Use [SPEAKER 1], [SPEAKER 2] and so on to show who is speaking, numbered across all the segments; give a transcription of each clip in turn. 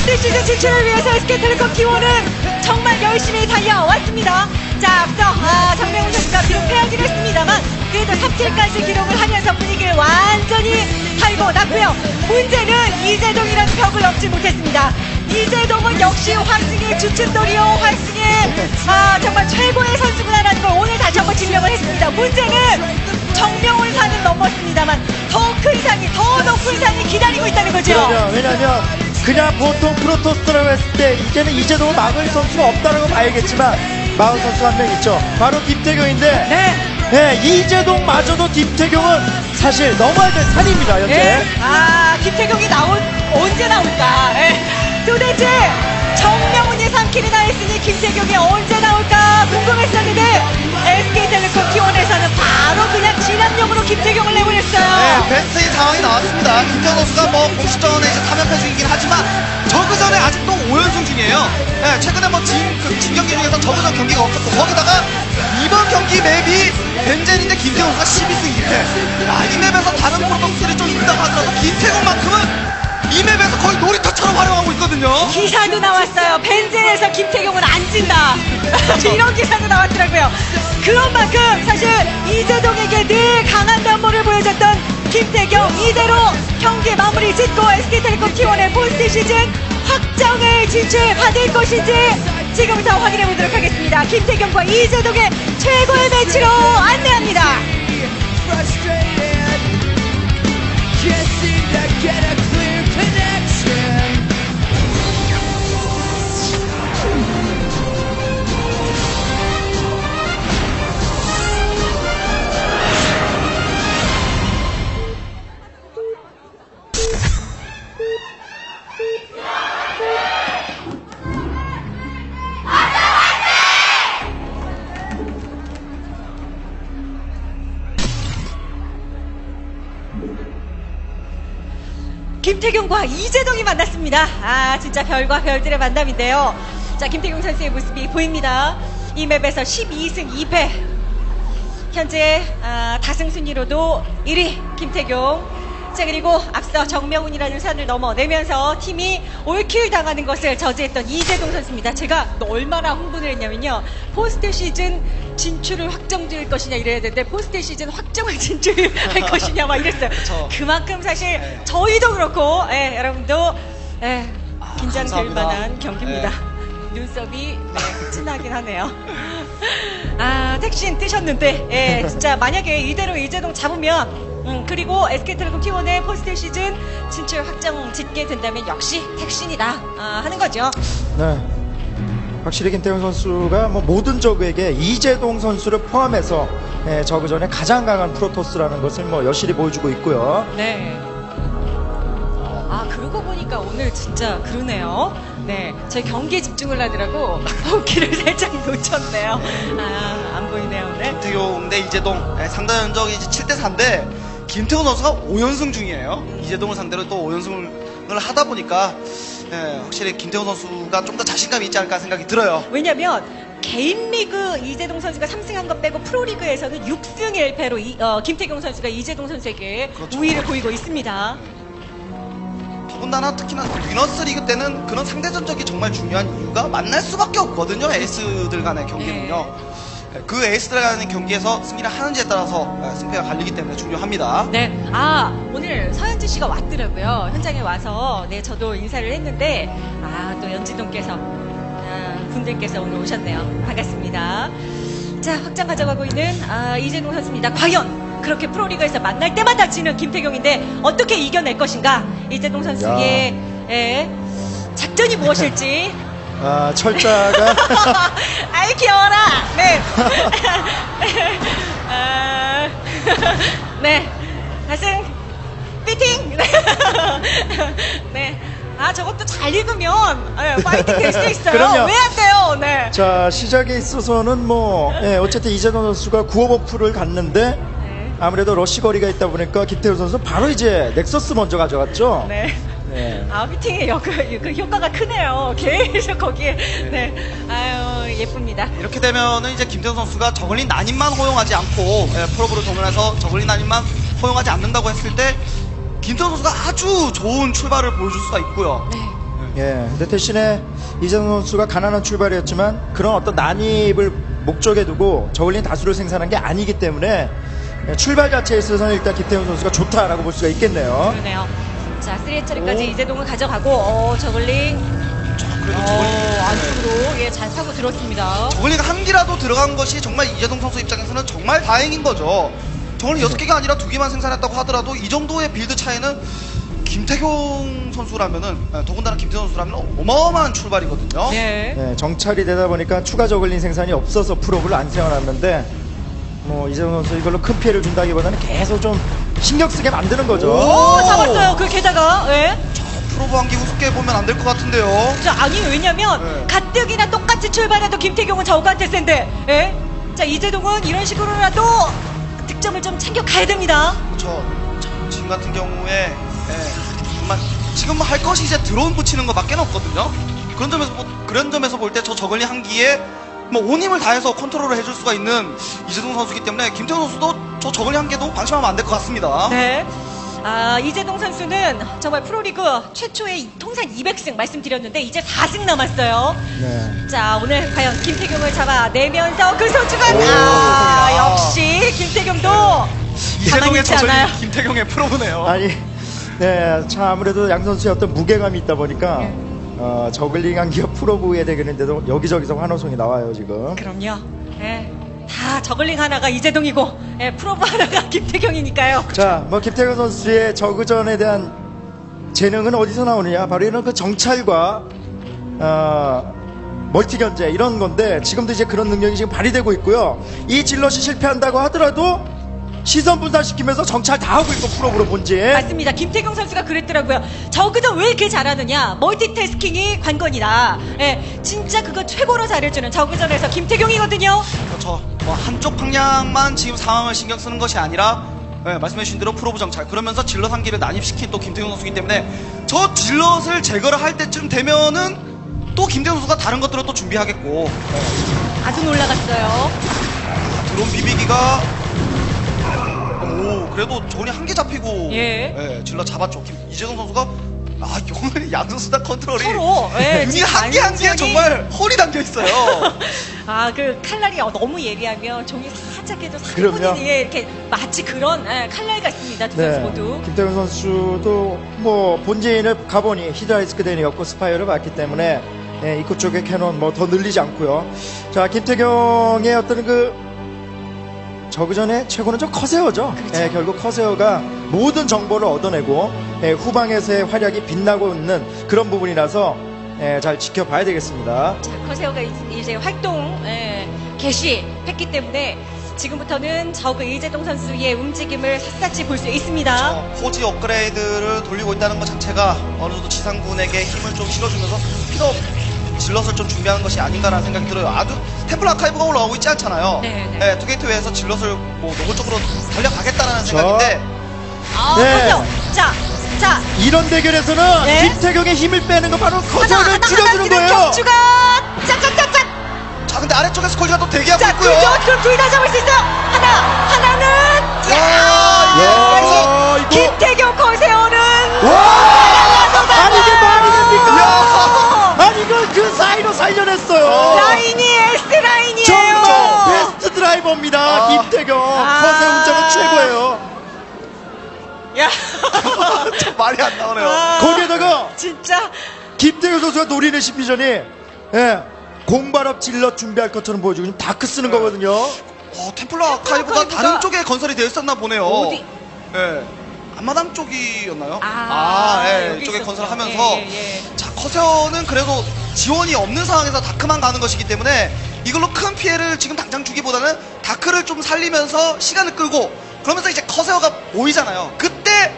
[SPEAKER 1] 포스트 시즌 진출을 위해서 SK텔레콤 T1은 정말 열심히 달려왔습니다. 자, 앞서 정명훈 선수가 비록 패하기는 했습니다만 그래도 3킬까지 기록을 하면서 분위기를 완전히 달고 났고요. 문제는 이재동이라는 벽을 넘지 못했습니다. 이재동은 역시 화승의 주춧돌이요, 화승의 정말 최고의 선수구나라는 걸 오늘 다시 한번 증명을 했습니다. 문제는 정명훈 산은 넘었습니다만 더 큰 산이, 더 높은 산이 기다리고 있다는 거죠.
[SPEAKER 2] 그러죠. 왜냐하면 그냥 보통 프로토스라고 했을 때 이제는 이재동을 막을 선수가 없다는 건 봐야겠지만 막을 선수 한 명 있죠. 바로 김태경인데 네, 이재동마저도 김태경은 사실 넘어야 될 산입니다. 현재.
[SPEAKER 1] 네. 김태경이 언제 나올까? 네. 도대체 정명훈이 3킬이나 했으니 김태경이 언제 나올까 궁금했었는데 SK텔레콤 T1에서는 바로 그냥 진압용으로 김태경을 내보냈어요.
[SPEAKER 3] 네, 베스트의 상황이 나왔습니다. 김태경 선수가 뭐 공식전에 이제 3연패 중이긴 하지만 저그전에 아직도 5연승 중이에요. 네, 최근에 뭐 진 경기 중에서 저그전 경기가 없었고 거기다가 이번 경기 맵이 벤젠인데 김태경 선수가 12승 2패. 이 맵에서 다른 프로토스들이 좀 있다고 하더라도 김태경만큼은 이 맵에서 거의 놀이터처럼 활용하고 있거든요.
[SPEAKER 1] 기사도 나왔어요. 벤젠에서 김태경은 안 진다. 이런 기사도 나왔더라고요. 그런 만큼 사실 이재동에게 늘 강한 면모를 보여줬던 김태경, 이대로 경기 마무리 짓고 SK텔레콤 T1의 포스트 시즌 확정을 진출받을 것인지 지금부터 확인해 보도록 하겠습니다. 김태경과 이재동의 최고의 매치로 안내합니다. 김태경과 이재동이 만났습니다. 진짜 별과 별들의 만남인데요. 자, 김태경 선수의 모습이 보입니다. 이 맵에서 12승 2패. 현재 다승 순위로도 1위 김태경. 자, 그리고 앞서 정명훈이라는 산을 넘어내면서 팀이 올킬 당하는 것을 저지했던 이재동 선수입니다. 제가 얼마나 홍보를 했냐면요. 포스트 시즌 진출을 확정될 것이냐 이래야 되는데 포스트 시즌 확정을 진출할 것이냐 막 이랬어요. 그만큼 사실 저희도 그렇고 여러분도 긴장될 만한 경기입니다. 눈썹이 진하긴 하네요. 택신 뜨셨는데 진짜 만약에 이대로 이재동 잡으면 그리고 SK텔레콤 T1의 포스트 시즌 진출 확정 짓게 된다면 역시 택신이다 하는 거죠.
[SPEAKER 2] 네. 확실히 김태경 선수가 뭐 모든 저그에게 이재동 선수를 포함해서 저그전에 가장 강한 프로토스라는 것을 뭐 여실히 보여주고 있고요.
[SPEAKER 1] 네. 그러고 보니까 오늘 진짜 그러네요. 네. 저희 경기에 집중을 하느라고 호흡기를 살짝 놓쳤네요. 안 보이네요, 오늘.
[SPEAKER 3] 김태경 대 이재동. 상대 전적이 이제 7대4인데 김태경 선수가 5연승 중이에요. 이재동을 상대로 또 5연승을 하다 보니까 확실히 김태경 선수가 좀 더 자신감이 있지 않을까 생각이 들어요.
[SPEAKER 1] 왜냐면 개인 리그 이재동 선수가 3승한 것 빼고 프로리그에서는 6승 1패로 김태경 선수가 이재동 선수에게
[SPEAKER 3] 그렇죠.
[SPEAKER 1] 우위를 보이고 있습니다.
[SPEAKER 3] 더군다나 특히나 위너스 리그 때는 그런 상대 전적이 정말 중요한 이유가 만날 수밖에 없거든요. 에이스들 간의 경기는요. 그 에이스들 간의 경기에서 승리를 하는지에 따라서 승패가 갈리기 때문에 중요합니다.
[SPEAKER 1] 네. 오늘 서현진 씨가 왔더라고요. 현장에 와서 저도 인사를 했는데 또 연지동께서 분들께서 오늘 오셨네요. 반갑습니다. 자, 확장 가져가고 있는 이재동 선수입니다. 과연 그렇게 프로리그에서 만날 때마다 지는 김태경인데 어떻게 이겨낼 것인가? 이재동 선수의 작전이 무엇일지.
[SPEAKER 2] 철자가.
[SPEAKER 1] 아이, 귀여워라! 네. 네. 다승, 피팅! 네. 저것도 잘 읽으면, 파이팅 될 수 있어요.
[SPEAKER 2] 그럼요.
[SPEAKER 1] 왜 안 돼요? 네.
[SPEAKER 2] 자, 시작에 있어서는 어쨌든 이재동 선수가 9오버풀을 갔는데, 아무래도 러시 거리가 있다 보니까 김태우 선수 바로 이제 넥서스 먼저 가져갔죠.
[SPEAKER 1] 네. 피팅의 그 효과가 크네요. 계속 거기에. 네. 예쁩니다.
[SPEAKER 3] 이렇게 되면은 이제 김태형 선수가 저글링 난임만 허용하지 않고 프로브로 도전해서 저글링 난임만 허용하지 않는다고 했을 때 김태형 선수가 아주 좋은 출발을 보여줄 수가 있고요.
[SPEAKER 1] 네.
[SPEAKER 2] 예, 근데 대신에 이재동 선수가 가난한 출발이었지만 그런 어떤 난입을 목적에 두고 저울링 다수를 생산한 게 아니기 때문에 출발 자체에 있어서는 일단 김태훈 선수가 좋다라고 볼 수가 있겠네요.
[SPEAKER 1] 그러네요. 자, 3회짜리까지 이재동을 가져가고 저글링
[SPEAKER 3] 그래도
[SPEAKER 1] 안쪽으로 잘 사고 들었습니다.
[SPEAKER 3] 저글링 한 기라도 들어간 것이 정말 이재동 선수 입장에서는 정말 다행인 거죠. 저글링 6개가 아니라 2개만 생산했다고 하더라도 이 정도의 빌드 차이는 김태경 선수라면은, 더군다나 김태경 선수라면 어마어마한 출발이거든요.
[SPEAKER 1] 네.
[SPEAKER 2] 네, 정찰이 되다 보니까 추가 저글링 생산이 없어서 프로브를 안 세워놨는데 뭐 이재동 선수 이걸로 큰 피해를 준다기보다는 계속 좀 신경 쓰게 만드는 거죠.
[SPEAKER 1] 오, 잡았어요. 그 게다가
[SPEAKER 3] 프로브 한기 우습게 보면 안 될 것 같은데요.
[SPEAKER 1] 자, 아니 왜냐면
[SPEAKER 3] 네.
[SPEAKER 1] 가뜩이나 똑같이 출발해도 김태경은 저우한테 센데 자, 이재동은 이런 식으로라도 득점을 좀 챙겨가야 됩니다.
[SPEAKER 3] 그렇죠. 지금 같은 경우에 정말 지금 할 것이 이제 드론 붙이는 것밖에 없거든요. 그런 점에서 볼 때 저 저글링 한기에 뭐 온 힘을 다해서 컨트롤을 해줄 수가 있는 이재동 선수이기 때문에 김태형 선수도 저 저글링 한개도 방심하면 안 될 것 같습니다.
[SPEAKER 1] 네. 이재동 선수는 정말 프로리그 최초의 통산 200승 말씀드렸는데 이제 4승 남았어요.
[SPEAKER 2] 네.
[SPEAKER 1] 자, 오늘 과연 김태경을 잡아내면서 그 선수가 역시 김태경도 가만히
[SPEAKER 3] 이재동의
[SPEAKER 1] 있지 않아요.
[SPEAKER 3] 저글링 김태경의 프로브네요.
[SPEAKER 2] 아니, 네, 참 아무래도 양 선수의 어떤 무게감이 있다 보니까 저글링 한기와 프로브의 대결인데도 여기저기서 환호성이 나와요 지금.
[SPEAKER 1] 그럼요. 다 저글링 하나가 이재동이고 프로브 하나가 김태경이니까요.
[SPEAKER 2] 자, 뭐 김태경 선수의 저그전에 대한 재능은 어디서 나오느냐? 바로 이런 그 정찰과 멀티 견제 이런 건데 지금도 이제 그런 능력이 지금 발휘되고 있고요. 이 질럿이 실패한다고 하더라도 시선 분산시키면서 정찰 다 하고 있고 프로브로 본지.
[SPEAKER 1] 맞습니다. 김태경 선수가 그랬더라고요. 저그전 왜 이렇게 잘하느냐? 멀티태스킹이 관건이다. 진짜 그거 최고로 잘해주는 저그전에서 김태경이거든요.
[SPEAKER 3] 그렇죠. 뭐 한쪽 방향만 지금 상황을 신경 쓰는 것이 아니라 말씀해주신 대로 프로브 정찰 그러면서 질럿 한 기를 난입시킨 또 김태경 선수이기 때문에 저 질럿을 제거를 할 때쯤 되면은 또 김태경 선수가 다른 것들을 또 준비하겠고
[SPEAKER 1] 아주 놀라갔어요.
[SPEAKER 3] 드론 비비기가 그래도 저번에 한 개 잡히고 질럿 잡았죠. 이재동 선수가 오늘 양 선수 다 컨트롤이
[SPEAKER 1] 서로
[SPEAKER 3] 눈이 한 개 한 개 정말 홀이 담겨 있어요.
[SPEAKER 1] 그 칼날이 너무 예리하면 종이 살짝 해도
[SPEAKER 2] 그럼요.
[SPEAKER 1] 사분이 이렇게 마치 그런 칼날가 있습니다. 두 선수 모두.
[SPEAKER 2] 김태경 선수도 뭐 본진을 가보니 히드라이스크 대니였고 스파이어를 봤기 때문에 입구 쪽에 캐논 뭐 더 늘리지 않고요. 자, 김태경의 어떤 그 저그전에 최고는 좀 커세어죠.
[SPEAKER 1] 그렇죠.
[SPEAKER 2] 결국 커세어가 모든 정보를 얻어내고 후방에서의 활약이 빛나고 있는 그런 부분이라서 잘 지켜봐야 되겠습니다.
[SPEAKER 1] 자, 커세어가 이제 활동 개시했기 때문에 지금부터는 저그 이재동 선수의 움직임을 샅샅이 볼 수 있습니다.
[SPEAKER 3] 호지 업그레이드를 돌리고 있다는 것 자체가 어느 정도 지상군에게 힘을 좀 실어주면서 스피드업 질럿을 좀 준비하는 것이 아닌가라는 생각이 들어요. 아주 템플 아카이브가 올라오고 있지 않잖아요. 투게이트웨이에서 질럿을 뭐 노골적으로 달려가겠다라는 생각인데
[SPEAKER 1] 커세어. 자,
[SPEAKER 2] 이런 대결에서는 김태경의 힘을 빼는 건 바로 커세어를 줄여주는 거예요.
[SPEAKER 1] 격추가 짝짝짝짝.
[SPEAKER 3] 자, 근데 아래쪽에 스콜지가 또 대기하고
[SPEAKER 1] 자,
[SPEAKER 3] 있고요.
[SPEAKER 1] 그럼 둘 다 잡을 수 있어요. 하나는
[SPEAKER 2] 이거
[SPEAKER 1] 김태경 커세어는
[SPEAKER 2] 아니 이게 말이 됩니까? 아니 이걸 그 사이로 살려냈어요.
[SPEAKER 1] 라인이 S라인이에요.
[SPEAKER 2] 정말 베스트 드라이버입니다. 김태경 커세어 운전은 최고예요.
[SPEAKER 1] 야,
[SPEAKER 3] 좀 말이 안 나오네요.
[SPEAKER 2] 거기에다가
[SPEAKER 1] 진짜
[SPEAKER 2] 김태경 선수가 노리는 심리전이 공발업 질럿 준비할 것처럼 보여주고 지금 다크 쓰는 거거든요.
[SPEAKER 3] 템플러 아카이브가 다른 쪽에 건설이 되어 있었나 보네요.
[SPEAKER 1] 어디?
[SPEAKER 3] 앞마당 쪽이었나요?
[SPEAKER 1] 여기
[SPEAKER 3] 이쪽에
[SPEAKER 1] 있었구나.
[SPEAKER 3] 건설하면서 자, 커세어는 그래도 지원이 없는 상황에서 다크만 가는 것이기 때문에 이걸로 큰 피해를 지금 당장 주기보다는 다크를 좀 살리면서 시간을 끌고 그러면서 이제 커세어가 보이잖아요. 그때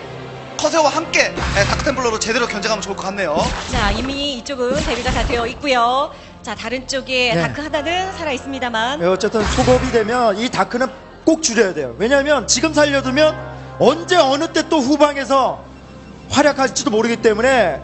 [SPEAKER 3] 커세어와 함께 다크템플러로 제대로 견제하면 좋을 것 같네요.
[SPEAKER 1] 자, 이미 이쪽은 대비가 다 되어 있고요. 자, 다른 쪽에
[SPEAKER 2] 네.
[SPEAKER 1] 다크 하나는 살아 있습니다만.
[SPEAKER 2] 어쨌든 소급이 되면 이 다크는 꼭 줄여야 돼요. 왜냐하면 지금 살려두면 언제 어느 때 또 후방에서 활약할지도 모르기 때문에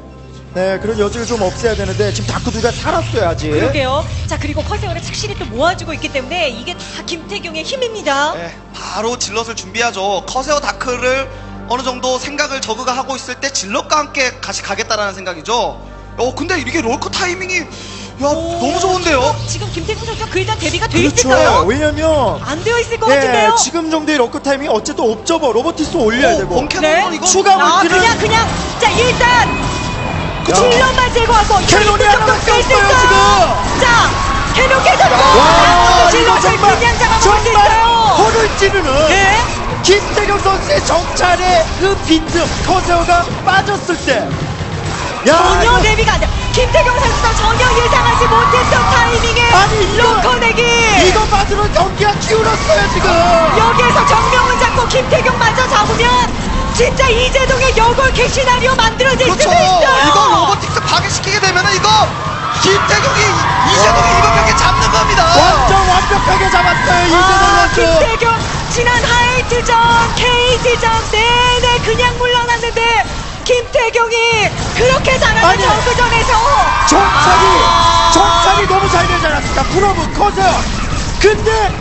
[SPEAKER 2] 그런 여지를 좀 없애야 되는데 지금 다크 두가 살았어요 아직.
[SPEAKER 1] 그러게요. 자, 그리고 커세어를 착실히 또 모아주고 있기 때문에 이게 다 김태경의 힘입니다.
[SPEAKER 3] 바로 질럿을 준비하죠. 커세어 다크를 어느 정도 생각을 저그가 하고 있을 때 질럿과 함께 같이 가겠다라는 생각이죠. 근데 이게 롤커 타이밍이 너무 좋은데요.
[SPEAKER 1] 지금 김태균 선수가 그 일단 대비가 돼
[SPEAKER 2] 그렇죠.
[SPEAKER 1] 있을까요?
[SPEAKER 2] 왜냐면
[SPEAKER 1] 안 되어 있을 것 같은데요.
[SPEAKER 2] 지금 정도의 러커 타이밍이 어쨌든 옵저버 로보티스 올려야 되고
[SPEAKER 3] 원캐논 이거
[SPEAKER 2] 추가 물기는
[SPEAKER 1] 그냥 자 일단 질럿만 제거하고
[SPEAKER 2] 캐논이 하나 깎였어요 지금.
[SPEAKER 1] 자 캐논 깨졌고
[SPEAKER 2] 와, 이거
[SPEAKER 1] 질럿을
[SPEAKER 2] 정말
[SPEAKER 1] 그냥 잡아먹을 수
[SPEAKER 2] 정말
[SPEAKER 1] 있어요.
[SPEAKER 2] 허를 찌르는
[SPEAKER 1] 네.
[SPEAKER 2] 김태경 선수의 정찰의 그 빈틈 커세어가 빠졌을 때
[SPEAKER 1] 전혀
[SPEAKER 2] 이거-
[SPEAKER 1] 대비가 안 돼. 김태경 선수가 전혀 예상하지 못했던 타이밍에
[SPEAKER 2] 아니, 이거-
[SPEAKER 1] 로커 내기.
[SPEAKER 2] 이거 빠지는 경기가 기울었어요 지금.
[SPEAKER 1] 여기에서 정명훈 잡고 김태경 마저 잡으면 진짜 이재동의 역월캐 시나리오 만들어질
[SPEAKER 3] 그렇죠.
[SPEAKER 1] 수도 있어요.
[SPEAKER 3] 이거 로보틱스 파괴시키게 되면은 이거 김태경이 이재동이 이번 경기 잡는 겁니다.
[SPEAKER 2] 완전 완벽하게 잡았어요 이재동 선수.
[SPEAKER 1] 김태경 지난 하이트전, KT전 내내 그냥 물러났는데 김태경이 그렇게 잘하는
[SPEAKER 2] 아니,
[SPEAKER 1] 정수전에서
[SPEAKER 2] 정찰이 너무 잘 되지 않았습니까? 프로브 커세어. 근데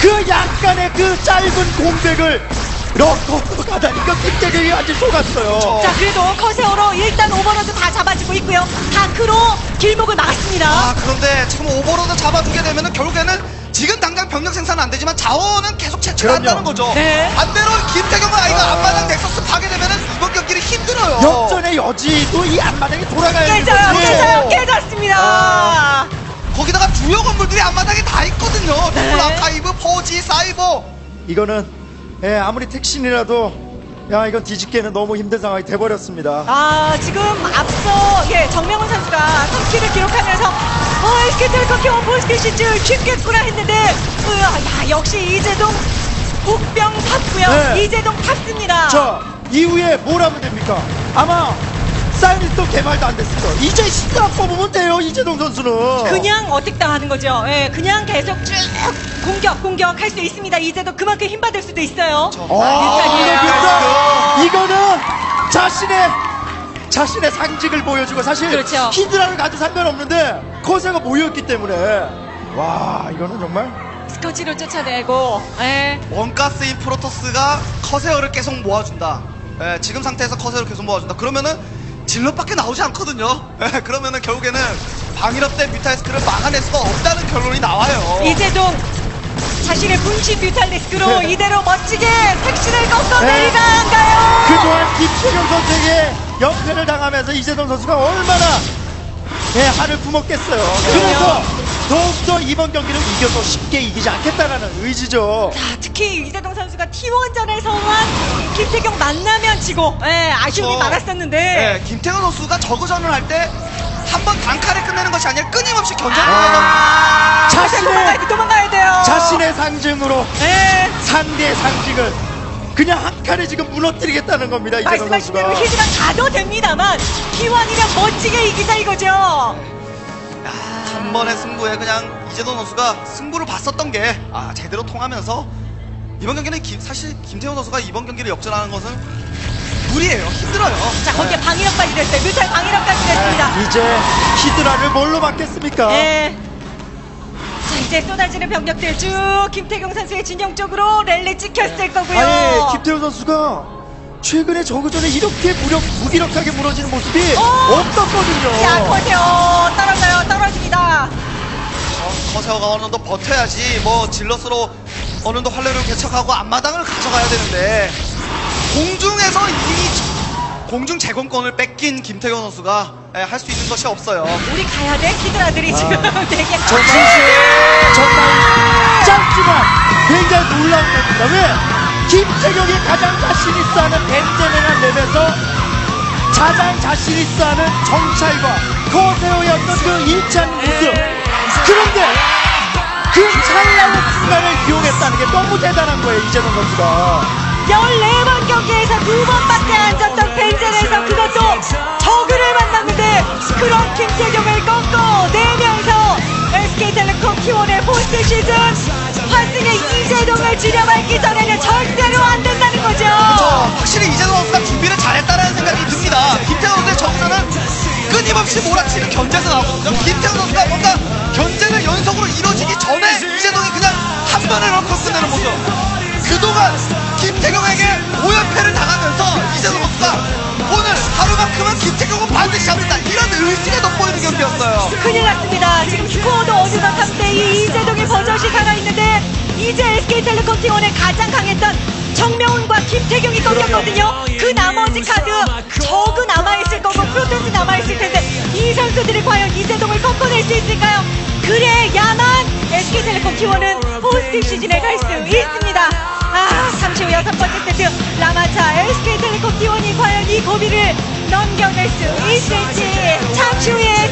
[SPEAKER 2] 그 약간의 그 짧은 공백을 러커로 가다니까 김태경이 완전 속았어요.
[SPEAKER 1] 자 그래도 커세어로 일단 오버로드 다 잡아주고 있고요. 다크로 길목을 막았습니다.
[SPEAKER 3] 그런데 지금 오버로드 잡아주게 되면은 결국에는 지금 당장 병력 생산은 안 되지만 자원은 계속 채취한다는 거죠.
[SPEAKER 1] 네.
[SPEAKER 3] 반대로 김태경과 아이가 앞마당 넥서스 파괴되면은 이번 경기는 힘들어요.
[SPEAKER 2] 역전의 여지도 이 앞마당에 돌아가야
[SPEAKER 1] 깨져요. 깨졌습니다.
[SPEAKER 3] 거기다가 주요 건물들이 앞마당에 다 있거든요.
[SPEAKER 1] 네.
[SPEAKER 3] 네. 아카이브, 포지, 사이버.
[SPEAKER 2] 이거는 아무리 택신이라도 이건 뒤집기에는 너무 힘든 상황이 돼버렸습니다.
[SPEAKER 1] 지금 앞서 정명훈 선수가 3킬을 기록하면서 SK텔레콤 원포스트 시즌 쉽겠구나 했는데 역시 이재동 복병 탔고요.
[SPEAKER 2] 네.
[SPEAKER 1] 이재동 탔습니다.
[SPEAKER 2] 자, 이후에 뭘 하면 됩니까? 아마 사이니스도 개발도 안 됐을 거예요. 이제 시작 뽑으면 돼요 이재동 선수는.
[SPEAKER 1] 그냥 어택당하는 거죠. 그냥 계속 쭉 공격할 수 있습니다. 이재동 그만큼 힘 받을 수도 있어요.
[SPEAKER 2] 이거는 자신의 상징을 보여주고 사실
[SPEAKER 1] 그렇죠.
[SPEAKER 2] 히드라를 가도 상관없는데 커세가 모였기 때문에 이거는 정말
[SPEAKER 1] 스커지로 쫓아내고
[SPEAKER 3] 원가스인 프로토스가 커세어를 계속 모아준다. 지금 상태에서 커세어를 계속 모아준다. 그러면은 질럿밖에 나오지 않거든요. 그러면은 결국에는 방일업 대 뮤탈리스크를 막아낼 수가 없다는 결론이 나와요.
[SPEAKER 1] 이재동 자신의 분신 뮤탈리스크로 이대로 멋지게 택시를 꺾어내리다가요.
[SPEAKER 2] 그동안 김태경 선수에게 연패를 당하면서 이재동 선수가 얼마나 한을 품었겠어요. 그래서 더욱더 이번 경기를 이겨서 쉽게 이기지 않겠다라는 의지죠.
[SPEAKER 1] 특히 이재동 선수가 T1전에서만 김태경 만나면 지고 아쉬움이 많았었는데
[SPEAKER 3] 김태현 선수가 저그전을 할 때 한 번 단칼에 끝내는 것이 아니라 끊임없이 견제하면서
[SPEAKER 1] 도망가야 돼요.
[SPEAKER 2] 자신의 상징으로 상대의 상징을 그냥 한 칸에 지금 무너뜨리겠다는 겁니다. 이재동
[SPEAKER 1] 말씀하신
[SPEAKER 2] 선수가.
[SPEAKER 1] 대로 희지가 가도 됩니다만 T1이면 멋지게 이기자 이거죠.
[SPEAKER 3] 한 번의 승부에 그냥 이재동 선수가 승부를 봤었던 게 제대로 통하면서 이번 경기는 사실 김태훈 선수가 이번 경기를 역전하는 것은 무리예요. 힘들어요.
[SPEAKER 1] 자 거기에 방위력까지 됐어요. 뮤탈 방위력까지 됐습니다.
[SPEAKER 2] 이제 히드라를 뭘로 막겠습니까?
[SPEAKER 1] 자 이제 쏟아지는 병력들 쭉 김태경 선수의 진영 쪽으로 랠리 찍혔을 거고요.
[SPEAKER 2] 아니 김태훈 선수가 최근에 저그전에 이렇게 무기력하게 무너지는 모습이 없었거든요.
[SPEAKER 1] 자 커세어 떨어집니다.
[SPEAKER 3] 커세어가 어느 정도 버텨야지 뭐 질럿으로 어느 정도 활력을 개척하고 앞마당을 가져가야 되는데 공중에서 이 공중 제공권을 뺏긴 김태경 선수가 할 수 있는 것이 없어요.
[SPEAKER 1] 우리 가야 돼 히드라들이 지금 되게
[SPEAKER 2] 정말 짧지만 굉장히 놀라운 겁니다. 왜? 김태경이 가장 자신 있어 하는 벤제네나 맵에서 가장 자신 있어 하는 정찰과 커세어의 어떤 그 일치하는 모습. 그런데 그 찰나의 순간을 이용했다는 게 너무 대단한 거예요, 이재동 선수가.
[SPEAKER 1] 14번 경기에서 2번밖에 안 졌던 벤젠에서 그것도 저그를 만났는데 그런 김태경을 꺾어내면서 SK텔레콤 T1의 포스트 시즌 환승의 이재동을 지려밟기 전에는 절대로 안 된다는 거죠.
[SPEAKER 3] 확실히 이재동 선수가 준비를 잘했다는 생각이 듭니다. 김태형 선수의 정서는 끊임없이 몰아치는 견제에서 나오거든요. 김태형 선수가 뭔가 견제를 연속으로 이루어지기 전에 이재동이 그냥 한 번을 넣고 끝내는 모습. 그동안 김태경에게 5연패를 당하면서 이재동 선수가 오늘 하루만큼은 김태경은 반드시 잡는다 이런 끊겼어요.
[SPEAKER 1] 큰일 났습니다. 지금 스코어도 어느덧 3대2 이재동의 버젓이 살아있는데 이제 SK텔레콤 T1의 가장 강했던 정명훈과 김태경이 꺾였거든요. 그 나머지 카드 저그 남아있을 거고 프로토스 남아있을 텐데 이 선수들이 과연 이재동을 꺾어낼 수 있을까요? 그래야만 SK텔레콤 T1은 포스트 시즌에 갈 수 있습니다. 잠시 후 6번째 세트 라마차 SK텔레콤 T1이 과연 이 고비를 넘겨낼 수 있을지 잠시 후에